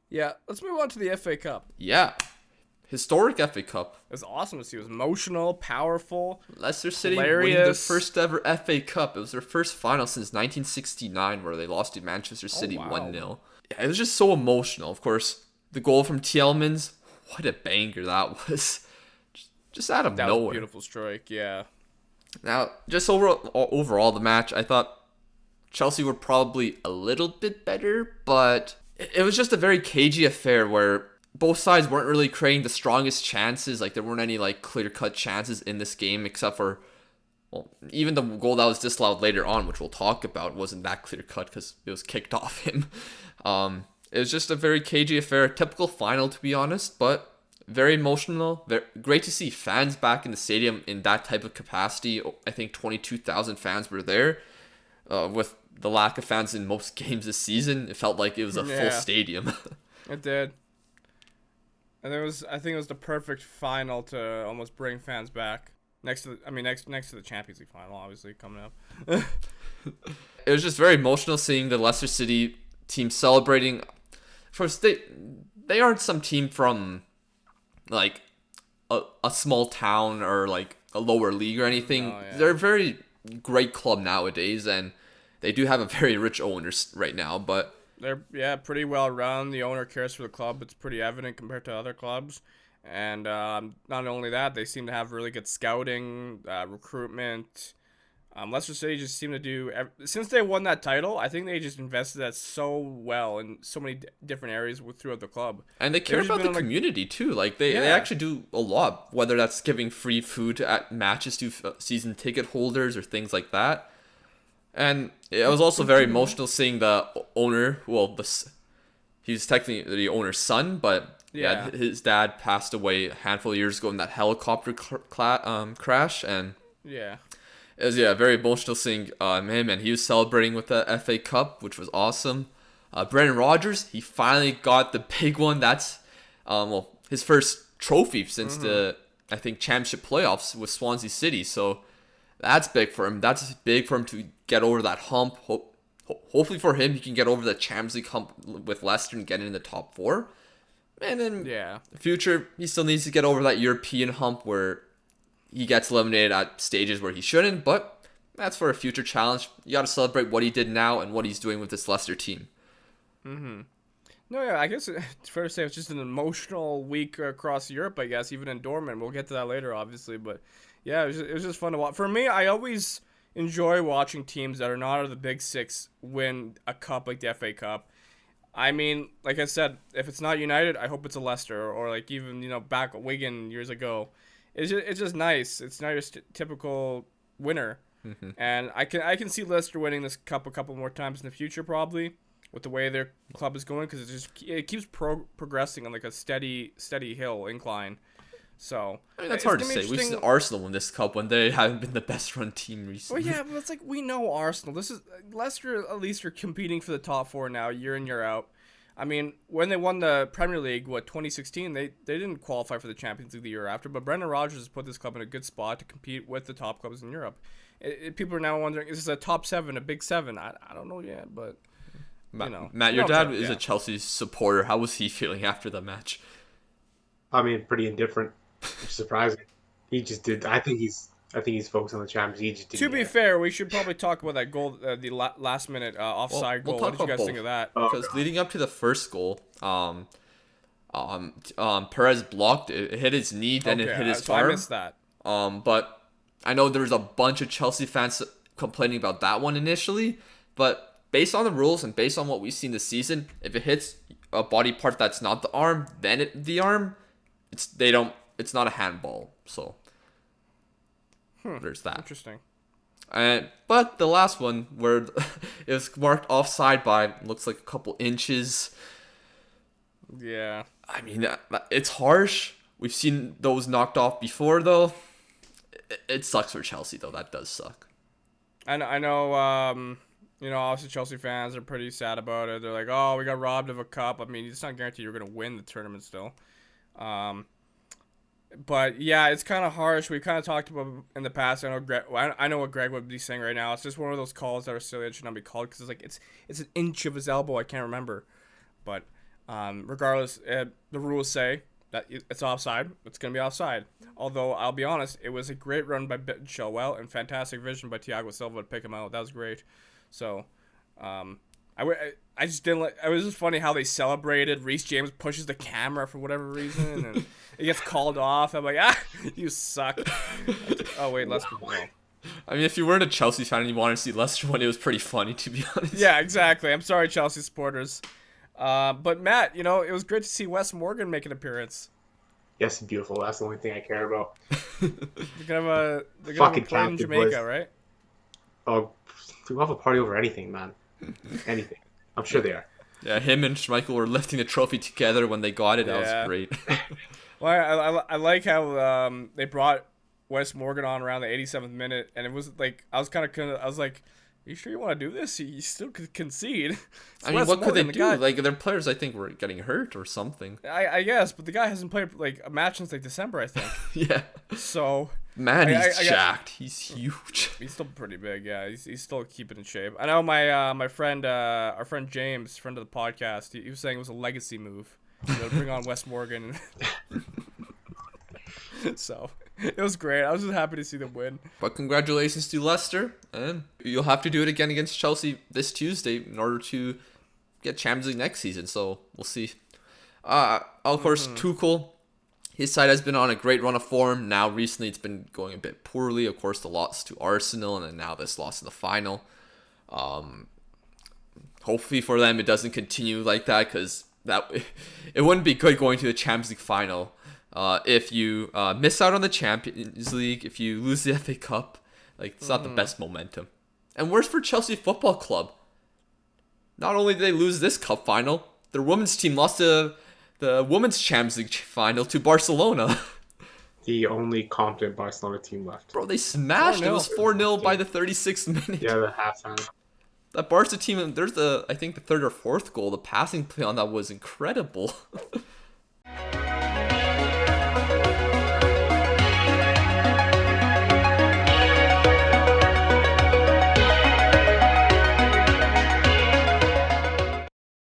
Yeah, let's move on to the FA Cup. Yeah, historic FA Cup. It was awesome to see. It was emotional, powerful, Leicester City winning their hilarious. first ever FA Cup. It was their first final since 1969, where they lost to Manchester Oh City 1 wow. 0. Yeah, it was just so emotional. Of course, the goal from Tielemans, what a banger that was. Just out of That was a nowhere. beautiful strike, yeah. Now, just overall, the match, I thought Chelsea were probably a little bit better, but it was just a very cagey affair where both sides weren't really creating the strongest chances. Like there weren't any like clear cut chances in this game except for well, even the goal that was disallowed later on, which we'll talk about, wasn't that clear cut because it was kicked off him. It was just a very cagey affair, a typical final to be honest, but very emotional. Very great to see fans back in the stadium in that type of capacity. I think 22,000 fans were there. With the lack of fans in most games this season, it felt like it was a full Yeah, stadium. it did. And I think it was the perfect final to almost bring fans back. Next to the Champions League final, obviously coming up. It was just very emotional seeing the Leicester City team celebrating. First, they aren't some team from like a small town or like a lower league or anything. No, They're yeah. a very great club nowadays, and they do have a very rich owners right now. But They're pretty well run. The owner cares for the club. It's pretty evident compared to other clubs. And not only that, they seem to have really good scouting, recruitment. Leicester City just seem to do since they won that title. I think they just invested that so well in so many different areas throughout the club. and they They've care just about been the on like community too. Like they yeah, actually do a lot, whether that's giving free food at matches to season ticket holders or things like that. And it was also very emotional seeing the owner. Well, he's technically the owner's son, but yeah, yeah, his dad passed away a handful of years ago in that helicopter crash, and yeah, it was yeah very emotional seeing him, and he was celebrating with the FA Cup, which was awesome. Brendan Rodgers, he finally got the big one. That's his first trophy since the I think championship playoffs with Swansea City. So that's big for him. That's big for him to get over that hump. Hopefully for him, he can get over the Champions League hump with Leicester and get in the top four. And in yeah. the future, he still needs to get over that European hump where he gets eliminated at stages where he shouldn't. But that's for a future challenge. You got to celebrate what he did now and what he's doing with this Leicester team. No, yeah, I guess it's fair to say it's just an emotional week across Europe. I guess even in Dortmund, we'll get to that later, obviously. But yeah, it was just fun to watch. For me, I always enjoy watching teams that are not out of the Big Six win a cup like the FA Cup. I mean, like I said, if it's not United, I hope it's a Leicester or like even back at Wigan years ago. It's just nice. It's not your typical winner, and I can see Leicester winning this cup a couple more times in the future probably with the way their club is going because it keeps progressing on like a steady hill incline. So I mean, that's it's hard to gonna be say. We've seen interesting. Arsenal win this cup when they haven't been the best run team Well, recently. yeah, but it's like we know Arsenal. This is Leicester. At least are competing for the top four now, year in year out. I mean, when they won the Premier League, 2016, they didn't qualify for the Champions League the year after. But Brendan Rodgers has put this club in a good spot to compete with the top clubs in Europe. People are now wondering, is this a top seven, a big seven? I don't know yet, but Matt, you your know what I'm dad saying? is a Yeah. Chelsea supporter. How was he feeling after the match? I mean, pretty indifferent, which is surprising. He just did. I think he's focused on the Champions. He just To didn't be care. fair, we should probably talk about that goal, the last minute Well, offside we'll goal. What talk did you about guys think both of that? Oh because god. leading up to the first goal, Perez blocked it. It hit his knee, then it Okay, hit his so I arm. missed that. But I know there was a bunch of Chelsea fans complaining about that one initially. But based on the rules and based on what we've seen this season, if it hits a body part that's not the arm, then the arm, it's not a handball. So there's that. Interesting. But the last one where it was marked offside by looks like a couple inches. Yeah. I mean, it's harsh. We've seen those knocked off before, though. It sucks for Chelsea, though. That does suck. I know, obviously Chelsea fans are pretty sad about it. They're like, oh, we got robbed of a cup. I mean, it's not guaranteed you're going to win the tournament still. Um, but yeah, it's kind of harsh. We kind of talked about in the past. I know I know what Greg would be saying right now. It's just one of those calls that are silly that should not be called because it's like it's an inch of his elbow. I can't remember, but Regardless, the rules say that it's offside. It's going to be offside. Although, I'll be honest, it was a great run by Chilwell and fantastic vision by Thiago Silva to pick him out. That was great. So, I just didn't like. It was just funny how they celebrated. Reece James pushes the camera for whatever reason, and it gets called off. I'm like, you suck. Oh wait, let's go. I mean, if you weren't a Chelsea fan and you wanted to see Leicester win, it was pretty funny, to be honest. Yeah, exactly. I'm sorry, Chelsea supporters. But Matt, it was great to see Wes Morgan make an appearance. Yes, beautiful. That's the only thing I care about. They're gonna Fucking play in captive, Jamaica, boys. right? Oh, we'll have a party over anything, man. Anything. I'm sure they are. Yeah, him and Schmeichel were lifting the trophy together when they got it. That was great. Well, I like how they brought Wes Morgan on around the 87th minute, and it was like I was like, are you sure you want to do this? You still could concede. I mean, what could they do? Like, their players, I think, were getting hurt or something. I guess, but the guy hasn't played like a match since like December, I think. Yeah. So. Man, he's jacked. He's huge. He's still pretty big, yeah. He's still keeping in shape. I know my friend, our friend James, friend of the podcast, he was saying it was a legacy move. To bring on Wes Morgan. So, it was great. I was just happy to see them win. But congratulations to Leicester, and you'll have to do it again against Chelsea this Tuesday in order to get Champions League next season. So we'll see. Of course, Tuchel, his side has been on a great run of form. Now recently, it's been going a bit poorly. Of course, the loss to Arsenal, and then now this loss in the final. Hopefully for them, it doesn't continue like that, because it wouldn't be good going to the Champions League final. If you miss out on the Champions League, if you lose the FA Cup, like it's not the best momentum. And worse for Chelsea Football Club. Not only did they lose this cup final, their women's team lost the Women's Champions League final to Barcelona. The only competent Barcelona team left. Bro, they smashed. It was 4-0 by the 36th minute. Yeah, the halftime. That Barca team, there's I think the third or fourth goal. The passing play on that was incredible.